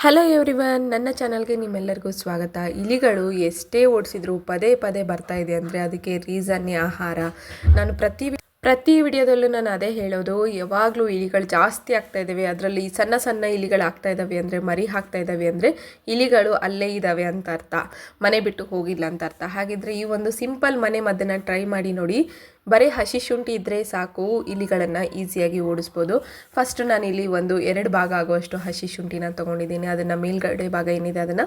Hello everyone, ನನ್ನ ಚಾನಲ್ಗೆ ನಿಮ್ಮೆಲ್ಲರಿಗೂ ಸ್ವಾಗತ. ಇಲಿಗಳು ಎಷ್ಟೇ ಓಡಿಸಿದ್ರು ಪದೇ ಪದೇ ಬರ್ತಾ ಇದೆ ಅಂದರೆ ಅದಕ್ಕೆ ರೀಸನ್ನೇ ಆಹಾರ. ನಾನು ಪ್ರತಿ ವಿಡಿಯೋದಲ್ಲೂ ನಾನು ಅದೇ ಹೇಳೋದು, ಯಾವಾಗಲೂ ಇಲಿಗಳು ಜಾಸ್ತಿ ಆಗ್ತಾ ಇದ್ದಾವೆ, ಅದರಲ್ಲಿ ಸಣ್ಣ ಸಣ್ಣ ಇಲಿಗಳು ಆಗ್ತಾ ಇದ್ದಾವೆ ಅಂದರೆ, ಮರಿ ಹಾಕ್ತಾ ಇದ್ದಾವೆ ಅಂದರೆ ಇಲಿಗಳು ಅಲ್ಲೇ ಇದ್ದಾವೆ ಅಂತ ಅರ್ಥ, ಮನೆ ಬಿಟ್ಟು ಹೋಗಿಲ್ಲ ಅಂತ ಅರ್ಥ. ಹಾಗಿದ್ರೆ ಈ ಒಂದು ಸಿಂಪಲ್ ಮನೆ ಮದ್ದನ್ನು ಟ್ರೈ ಮಾಡಿ ನೋಡಿ. ಬರೀ ಹಸಿ ಶುಂಠಿ ಇದ್ದರೆ ಸಾಕು, ಇಲಿಗಳನ್ನು ಈಸಿಯಾಗಿ ಓಡಿಸ್ಬೋದು. ಫಸ್ಟ್ ನಾನಿಲ್ಲಿ 2 ಭಾಗ ಆಗುವಷ್ಟು ಹಸಿ ಶುಂಠಿನ ತೊಗೊಂಡಿದ್ದೀನಿ. ಅದನ್ನು ಮೇಲ್ಗಡೆ ಭಾಗ ಏನಿದೆ ಅದನ್ನು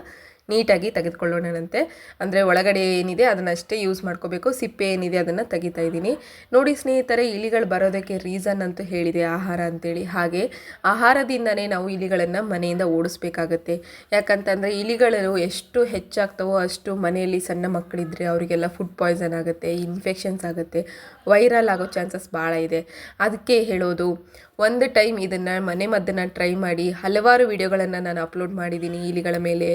ನೀಟಾಗಿ ತೆಗೆದುಕೊಳ್ಳೋಣಂತೆ. ಅಂದರೆ ಒಳಗಡೆ ಏನಿದೆ ಅದನ್ನಷ್ಟೇ ಯೂಸ್ ಮಾಡ್ಕೋಬೇಕು, ಸಿಪ್ಪೆ ಏನಿದೆ ಅದನ್ನು ತೆಗಿತಾ ಇದ್ದೀನಿ. ನೋಡಿ ಸ್ನೇಹಿತರೆ, ಇಲಿಗಳು ಬರೋದಕ್ಕೆ ರೀಸನ್ ಅಂತೂ ಹೇಳಿದೆ ಆಹಾರ ಅಂತೇಳಿ. ಹಾಗೆ ಆಹಾರದಿಂದನೇ ನಾವು ಇಲಿಗಳನ್ನು ಮನೆಯಿಂದ ಓಡಿಸ್ಬೇಕಾಗತ್ತೆ. ಯಾಕಂತಂದರೆ ಇಲಿಗಳು ಎಷ್ಟು ಹೆಚ್ಚಾಗ್ತವೋ ಅಷ್ಟು ಮನೆಯಲ್ಲಿ ಸಣ್ಣ ಮಕ್ಕಳಿದ್ರೆ ಅವರಿಗೆಲ್ಲ ಫುಡ್ ಪಾಯ್ಸನ್ ಆಗುತ್ತೆ, ಇನ್ಫೆಕ್ಷನ್ಸ್ ಆಗುತ್ತೆ, ವೈರಲ್ ಆಗೋ ಚಾನ್ಸಸ್ ಭಾಳ ಇದೆ. ಅದಕ್ಕೆ ಹೇಳೋದು, ಒಂದು ಟೈಮ್ ಇದನ್ನು ಮನೆ ಮದ್ದನ್ನು ಟ್ರೈ ಮಾಡಿ. ಹಲವಾರು ವಿಡಿಯೋಗಳನ್ನು ನಾನು ಅಪ್ಲೋಡ್ ಮಾಡಿದ್ದೀನಿ ಇಲಿಗಳ ಮೇಲೆ,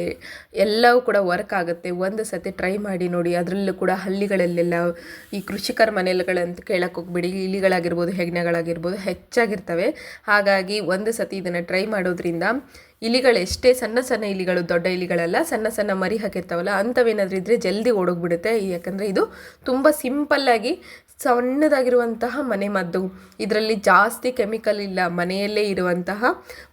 ಎಲ್ಲವೂ ಕೂಡ ವರ್ಕ್ ಆಗುತ್ತೆ. ಒಂದು ಸತಿ ಟ್ರೈ ಮಾಡಿ ನೋಡಿ. ಅದರಲ್ಲೂ ಕೂಡ ಹಳ್ಳಿಗಳಲ್ಲೆಲ್ಲ ಈ ಕೃಷಿಕರ ಮನೆಗಳಂತ ಕೇಳಕ್ಕೆ ಹೋಗ್ಬಿಡಿ, ಇಲಿಗಳಾಗಿರ್ಬೋದು ಹೆಗ್ಣಗಳಾಗಿರ್ಬೋದು ಹೆಚ್ಚಾಗಿರ್ತವೆ. ಹಾಗಾಗಿ ಒಂದು ಸತಿ ಇದನ್ನು ಟ್ರೈ ಮಾಡೋದ್ರಿಂದ ಇಲಿಗಳು ಎಷ್ಟೇ ಸಣ್ಣ ಸಣ್ಣ ಇಲಿಗಳು, ದೊಡ್ಡ ಇಲಿಗಳಲ್ಲ, ಸಣ್ಣ ಸಣ್ಣ ಮರಿ ಹಾಕಿರ್ತಾವಲ್ಲ ಅಂಥವೇನಾದ್ರೂ ಇದ್ದರೆ ಜಲ್ದಿ ಓಡೋಗ್ಬಿಡುತ್ತೆ. ಯಾಕಂದರೆ ಇದು ತುಂಬ ಸಿಂಪಲ್ಲಾಗಿ ಸಣ್ಣದಾಗಿರುವಂತಹ ಮನೆ ಮದ್ದು, ಇದರಲ್ಲಿ ಜಾಸ್ತಿ ಕೆಮಿಕಲ್ ಇಲ್ಲ, ಮನೆಯಲ್ಲೇ ಇರುವಂತಹ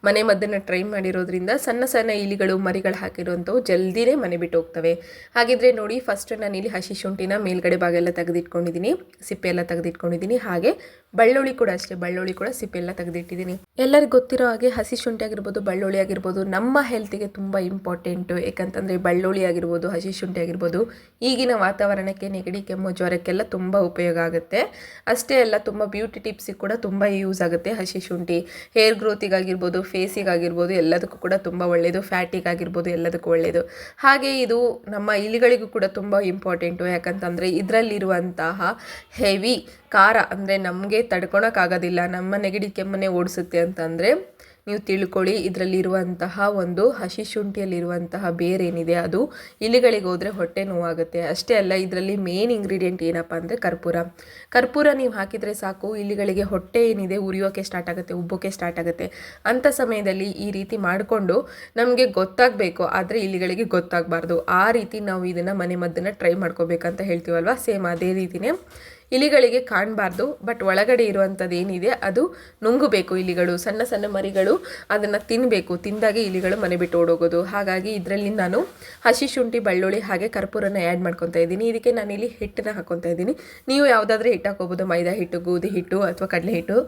ಮನೆ ಮದ್ದನ್ನು ಟ್ರೈ ಮಾಡಿರೋದ್ರಿಂದ ಸಣ್ಣ ಸಣ್ಣ ಇಲಿಗಳು ಮರಿಗಳು ಹಾಕಿರುವಂಥವು ಜಲ್ದಿನೇ ಮನೆ ಬಿಟ್ಟು ಹೋಗ್ತವೆ. ಹಾಗಿದ್ರೆ ನೋಡಿ, ಫಸ್ಟ್ ನಾನಿಲ್ಲಿ ಹಸಿ ಶುಂಠಿನ ಮೇಲ್ಗಡೆ ಭಾಗ ಎಲ್ಲ ತೆಗೆದಿಟ್ಕೊಂಡಿದ್ದೀನಿ, ಸಿಪ್ಪೆ ಎಲ್ಲ ತೆಗೆದಿಟ್ಕೊಂಡಿದ್ದೀನಿ. ಹಾಗೆ ಬೆಳ್ಳುಳ್ಳಿ ಕೂಡ ಅಷ್ಟೇ, ಬೆಳ್ಳುಳ್ಳಿ ಕೂಡ ಸಿಪ್ಪೆ ಎಲ್ಲ ತೆಗೆದಿಟ್ಟಿದ್ದೀನಿ. ಎಲ್ಲರಿಗೂ ಗೊತ್ತಿರೋ ಹಾಗೆ ಹಸಿ ಶುಂಠಿ ಆಗಿರ್ಬೋದು, ಬೆಳ್ಳುಳ್ಳಿ ಆಗಿರ್ಬೋದು ನಮ್ಮ ಹೆಲ್ತಿಗೆ ತುಂಬ ಇಂಪಾರ್ಟೆಂಟು. ಯಾಕಂತಂದರೆ ಬೆಳ್ಳುಳ್ಳಿ ಆಗಿರ್ಬೋದು, ಹಸಿ ಶುಂಠಿ ಆಗಿರ್ಬೋದು ಈಗಿನ ವಾತಾವರಣಕ್ಕೆ ನೆಗಡಿ, ಕೆಮ್ಮು, ಜ್ವರಕ್ಕೆಲ್ಲ ತುಂಬ ಉಪಯೋಗ ಆಗುತ್ತೆ. ಅಷ್ಟೇ ಅಲ್ಲ, ತುಂಬ ಬ್ಯೂಟಿ ಟಿಪ್ಸಿಗೆ ಕೂಡ ತುಂಬ ಯೂಸ್ ಆಗುತ್ತೆ ಹಸಿ ಶುಂಠಿ. ಹೇರ್ ಗ್ರೋತಿಗಾಗಿರ್ಬೋದು, ಫೇಸಿಗಾಗಿರ್ಬೋದು ಎಲ್ಲದಕ್ಕೂ ಕೂಡ ತುಂಬ ಒಳ್ಳೆಯದು, ಫ್ಯಾಟಿಗಾಗಿರ್ಬೋದು ಎಲ್ಲದಕ್ಕೂ ಒಳ್ಳೆಯದು. ಹಾಗೆ ಇದು ನಮ್ಮ ಇಲಿಗಳಿಗೂ ಕೂಡ ತುಂಬ ಇಂಪಾರ್ಟೆಂಟು. ಯಾಕಂತಂದರೆ ಇದರಲ್ಲಿರುವಂತಹ ಹೆವಿ ಖಾರ ಅಂದರೆ ನಮಗೆ ತಡ್ಕೊಳಕ್ಕಾಗೋದಿಲ್ಲ, ನಮ್ಮ ನೆಗಡಿ ಕೆಮ್ಮನ್ನೇ ಓಡಿಸುತ್ತೆ ಅಂತಂದರೆ ನೀವು ತಿಳ್ಕೊಳ್ಳಿ. ಇದರಲ್ಲಿರುವಂತಹ ಒಂದು ಹಸಿ ಶುಂಠಿಯಲ್ಲಿರುವಂತಹ ಬೇರೇನಿದೆ ಅದು ಇಲಿಗಳಿಗೆ ಹೋದರೆ ಹೊಟ್ಟೆ ನೋವಾಗುತ್ತೆ. ಅಷ್ಟೇ ಅಲ್ಲ, ಇದರಲ್ಲಿ ಮೇನ್ ಇಂಗ್ರೀಡಿಯೆಂಟ್ ಏನಪ್ಪ ಅಂದರೆ ಕರ್ಪೂರ ನೀವು ಹಾಕಿದರೆ ಸಾಕು, ಇಲಿಗಳಿಗೆ ಹೊಟ್ಟೆ ಏನಿದೆ ಉರಿಯೋಕ್ಕೆ ಸ್ಟಾರ್ಟ್ ಆಗುತ್ತೆ, ಉಬ್ಬೋಕ್ಕೆ ಸ್ಟಾರ್ಟ್ ಆಗುತ್ತೆ. ಅಂಥ ಸಮಯದಲ್ಲಿ ಈ ರೀತಿ ಮಾಡಿಕೊಂಡು ನಮಗೆ ಗೊತ್ತಾಗಬೇಕು, ಆದರೆ ಇಲಿಗಳಿಗೆ ಗೊತ್ತಾಗಬಾರ್ದು. ಆ ರೀತಿ ನಾವು ಇದನ್ನು ಮನೆ ಮದ್ದನ್ನು ಟ್ರೈ ಮಾಡ್ಕೋಬೇಕಂತ ಹೇಳ್ತೀವಲ್ವ, ಸೇಮ್ ಅದೇ ರೀತಿಯೇ ಇಲಿಗಳಿಗೆ ಕಾಣಬಾರ್ದು, ಬಟ್ ಒಳಗಡೆ ಇರುವಂಥದ್ದು ಏನಿದೆ ಅದು ನುಂಗಬೇಕು. ಇಲಿಗಳು, ಸಣ್ಣ ಸಣ್ಣ ಮರಿಗಳು ಅದನ್ನು ತಿನ್ನಬೇಕು, ತಿಂದಾಗೆ ಇಲಿಗಳು ಮನೆ ಬಿಟ್ಟು ಓಡೋಗೋದು. ಹಾಗಾಗಿ ಇದರಲ್ಲಿ ನಾನು ಹಸಿ ಶುಂಠಿ, ಬೆಳ್ಳುಳ್ಳಿ ಹಾಗೆ ಕರ್ಪೂರನ ಆ್ಯಡ್ ಮಾಡ್ಕೊತಾ ಇದ್ದೀನಿ. ಇದಕ್ಕೆ ನಾನಿಲ್ಲಿ ಹಿಟ್ಟನ್ನು ಹಾಕ್ಕೊತಾ ಇದ್ದೀನಿ. ನೀವು ಯಾವುದಾದ್ರೂ ಹಿಟ್ಟು ಹಾಕೋಬೋದು, ಮೈದಾ ಹಿಟ್ಟು, ಗೋಧಿ ಹಿಟ್ಟು ಅಥವಾ ಕಡಲೆ ಹಿಟ್ಟು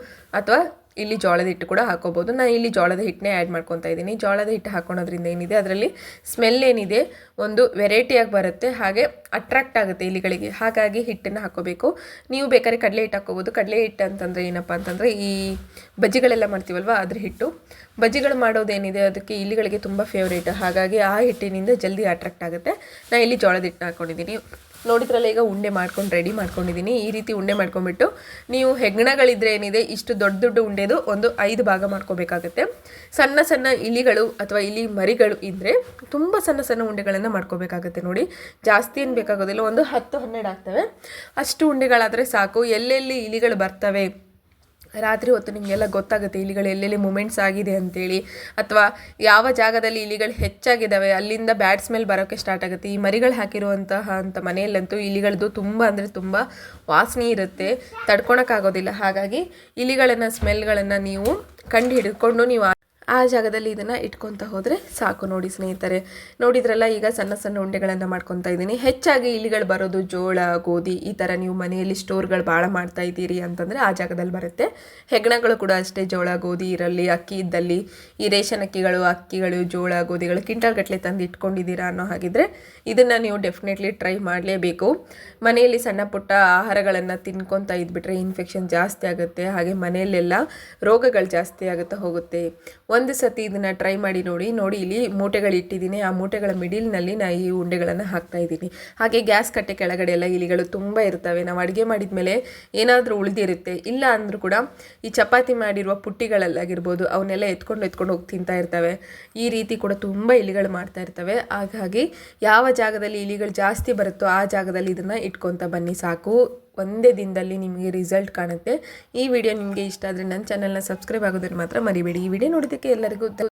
ಅಥವಾ ಇಲ್ಲಿ ಜೋಳದ ಹಿಟ್ಟು ಕೂಡ ಹಾಕೋಬೋದು. ನಾನು ಇಲ್ಲಿ ಜೋಳದ ಹಿಟ್ಟನ್ನೇ ಆ್ಯಡ್ ಮಾಡ್ಕೊತಾ ಇದ್ದೀನಿ. ಜೋಳದ ಹಿಟ್ಟು ಹಾಕೋಣದ್ರಿಂದ ಏನಿದೆ ಅದರಲ್ಲಿ ಸ್ಮೆಲ್ ಏನಿದೆ ಒಂದು ವೆರೈಟಿಯಾಗಿ ಬರುತ್ತೆ, ಹಾಗೆ ಅಟ್ರಾಕ್ಟ್ ಆಗುತ್ತೆ ಇಲಿಗಳಿಗೆ. ಹಾಗಾಗಿ ಹಿಟ್ಟನ್ನು ಹಾಕೋಬೇಕು. ನೀವು ಬೇಕಾದ್ರೆ ಕಡಲೆ ಹಿಟ್ಟು ಹಾಕೋಬೋದು. ಕಡಲೆ ಹಿಟ್ಟು ಅಂತಂದರೆ ಏನಪ್ಪ ಅಂತಂದರೆ ಈ ಬಜ್ಜಿಗಳೆಲ್ಲ ಮಾಡ್ತೀವಲ್ವ ಅದ್ರ ಹಿಟ್ಟು. ಬಜ್ಜಿಗಳು ಮಾಡೋದೇನಿದೆ ಅದಕ್ಕೆ ಇಲಿಗಳಿಗೆ ತುಂಬ ಫೇವ್ರೇಟ್, ಹಾಗಾಗಿ ಆ ಹಿಟ್ಟಿನಿಂದ ಜಲ್ದಿ ಅಟ್ರಾಕ್ಟ್ ಆಗುತ್ತೆ. ನಾನು ಇಲ್ಲಿ ಜೋಳದ ಹಿಟ್ಟನ್ನ ಹಾಕ್ಕೊಂಡಿದ್ದೀನಿ. ನೋಡಿದ್ರಲ್ಲ, ಈಗ ಉಂಡೆ ಮಾಡ್ಕೊಂಡು ರೆಡಿ ಮಾಡ್ಕೊಂಡಿದ್ದೀನಿ. ಈ ರೀತಿ ಉಂಡೆ ಮಾಡ್ಕೊಂಡ್ಬಿಟ್ಟು ನೀವು ಹೆಗ್ಣಗಳಿದ್ರೆ ಏನಿದೆ ಇಷ್ಟು ದೊಡ್ಡ ಉಂಡೆದು ಒಂದು 5 ಭಾಗ ಮಾಡ್ಕೋಬೇಕಾಗತ್ತೆ. ಸಣ್ಣ ಸಣ್ಣ ಇಲಿಗಳು ಅಥವಾ ಇಲಿ ಮರಿಗಳು ಇದ್ದರೆ ತುಂಬ ಸಣ್ಣ ಸಣ್ಣ ಉಂಡೆಗಳನ್ನು ಮಾಡ್ಕೋಬೇಕಾಗತ್ತೆ. ನೋಡಿ, ಜಾಸ್ತಿ ಏನು ಬೇಕಾಗೋದಿಲ್ಲ, ಒಂದು 10-12 ಆಗ್ತವೆ. ಅಷ್ಟು ಉಂಡೆಗಳಾದರೆ ಸಾಕು. ಎಲ್ಲೆಲ್ಲಿ ಇಲಿಗಳು ಬರ್ತವೆ ರಾತ್ರಿ ಹೊತ್ತು ನಿಮಗೆಲ್ಲ ಗೊತ್ತಾಗುತ್ತೆ ಇಲಿಗಳು ಎಲ್ಲೆಲ್ಲಿ ಮೂಮೆಂಟ್ಸ್ ಆಗಿದೆ ಅಂತೇಳಿ, ಅಥವಾ ಯಾವ ಜಾಗದಲ್ಲಿ ಇಲಿಗಳು ಹೆಚ್ಚಾಗಿದ್ದಾವೆ ಅಲ್ಲಿಂದ ಬ್ಯಾಡ್ ಸ್ಮೆಲ್ ಬರೋಕ್ಕೆ ಸ್ಟಾರ್ಟ್ ಆಗುತ್ತೆ. ಈ ಮರಿಗಳು ಹಾಕಿರುವಂತಹ ಮನೆಯಲ್ಲಂತೂ ಇಲಿಗಳದ್ದು ತುಂಬ ಅಂದರೆ ತುಂಬ ವಾಸನೆ ಇರುತ್ತೆ, ತಡ್ಕೊಳಕ್ಕಾಗೋದಿಲ್ಲ. ಹಾಗಾಗಿ ಇಲಿಗಳನ್ನು, ಸ್ಮೆಲ್ಗಳನ್ನು ನೀವು ಕಂಡು ಹಿಡ್ಕೊಂಡು ನೀವು ಆ ಜಾಗದಲ್ಲಿ ಇದನ್ನು ಇಟ್ಕೊತ ಹೋದರೆ ಸಾಕು. ನೋಡಿ ಸ್ನೇಹಿತರೆ, ನೋಡಿದ್ರಲ್ಲ, ಈಗ ಸಣ್ಣ ಸಣ್ಣ ಉಂಡೆಗಳನ್ನು ಮಾಡ್ಕೊತಾ ಇದ್ದೀನಿ. ಹೆಚ್ಚಾಗಿ ಇಲಿಗಳು ಬರೋದು ಜೋಳ, ಗೋಧಿ, ಈ ಥರ ನೀವು ಮನೆಯಲ್ಲಿ ಸ್ಟೋರ್ಗಳು ಭಾಳ ಮಾಡ್ತಾ ಇದ್ದೀರಿ ಅಂತಂದರೆ ಆ ಜಾಗದಲ್ಲಿ ಬರುತ್ತೆ. ಹೆಗ್ಣಗಳು ಕೂಡ ಅಷ್ಟೇ, ಜೋಳ, ಗೋಧಿ ಇರಲಿ, ಅಕ್ಕಿ ಇದ್ದಲ್ಲಿ ಈ ರೇಷನ್ ಅಕ್ಕಿಗಳು, ಜೋಳ, ಗೋಧಿಗಳು ಕ್ವಿಂಟಲ್ ಗಟ್ಟಲೆ ತಂದು ಇಟ್ಕೊಂಡಿದ್ದೀರಾ ಅನ್ನೋ ಹಾಗಿದ್ರೆ ಇದನ್ನು ನೀವು ಡೆಫಿನೆಟ್ಲಿ ಟ್ರೈ ಮಾಡಲೇಬೇಕು. ಮನೆಯಲ್ಲಿ ಸಣ್ಣ ಪುಟ್ಟ ಆಹಾರಗಳನ್ನು ತಿನ್ಕೊತಾ ಇದ್ಬಿಟ್ರೆ ಇನ್ಫೆಕ್ಷನ್ ಜಾಸ್ತಿ ಆಗುತ್ತೆ, ಹಾಗೆ ಮನೆಯಲ್ಲೆಲ್ಲ ರೋಗಗಳು ಜಾಸ್ತಿ ಆಗುತ್ತಾ ಹೋಗುತ್ತೆ. ಒಂದು ಸತಿ ಇದನ್ನು ಟ್ರೈ ಮಾಡಿ ನೋಡಿ. ಇಲ್ಲಿ ಮೂಟೆಗಳು ಇಟ್ಟಿದ್ದೀನಿ, ಆ ಮೂಟೆಗಳ ಮಿಡಿಲ್ನಲ್ಲಿ ನಾನು ಈ ಉಂಡೆಗಳನ್ನು ಹಾಕ್ತಾ ಇದ್ದೀನಿ. ಹಾಗೆ ಗ್ಯಾಸ್ ಕಟ್ಟೆ ಕೆಳಗಡೆ ಎಲ್ಲ ಇಲಿಗಳು ತುಂಬ ಇರ್ತವೆ. ನಾವು ಅಡುಗೆ ಮಾಡಿದ ಮೇಲೆ ಏನಾದರೂ ಉಳಿದಿರುತ್ತೆ, ಇಲ್ಲ ಅಂದರೂ ಕೂಡ ಈ ಚಪಾತಿ ಮಾಡಿರುವ ಪುಟ್ಟಿಗಳಲ್ಲಾಗಿರ್ಬೋದು ಅವನ್ನೆಲ್ಲ ಎತ್ಕೊಂಡು ಹೋಗಿ ತಿಂತಾ ಇರ್ತವೆ. ಈ ರೀತಿ ಕೂಡ ತುಂಬ ಇಲಿಗಳು ಮಾಡ್ತಾ ಇರ್ತವೆ. ಹಾಗಾಗಿ ಯಾವ ಜಾಗದಲ್ಲಿ ಇಲಿಗಳು ಜಾಸ್ತಿ ಬರುತ್ತೋ ಆ ಜಾಗದಲ್ಲಿ ಇದನ್ನು ಇಟ್ಕೊತ ಬನ್ನಿ ಸಾಕು. ಒಂದೇ ದಿನದಲ್ಲಿ ನಿಮಗೆ ರಿಸಲ್ಟ್ ಕಾಣುತ್ತೆ. ಈ ವಿಡಿಯೋ ನಿಮಗೆ ಇಷ್ಟ ಆದರೆ ನನ್ನ ಚಾನಲ್ನ ಸಬ್ಸ್ಕ್ರೈಬ್ ಆಗೋದನ್ನು ಮಾತ್ರ ಮರಿಬೇಡಿ. ಈ ವಿಡಿಯೋ ನೋಡಿದ್ದಕ್ಕೆ ಎಲ್ಲರಿಗೂ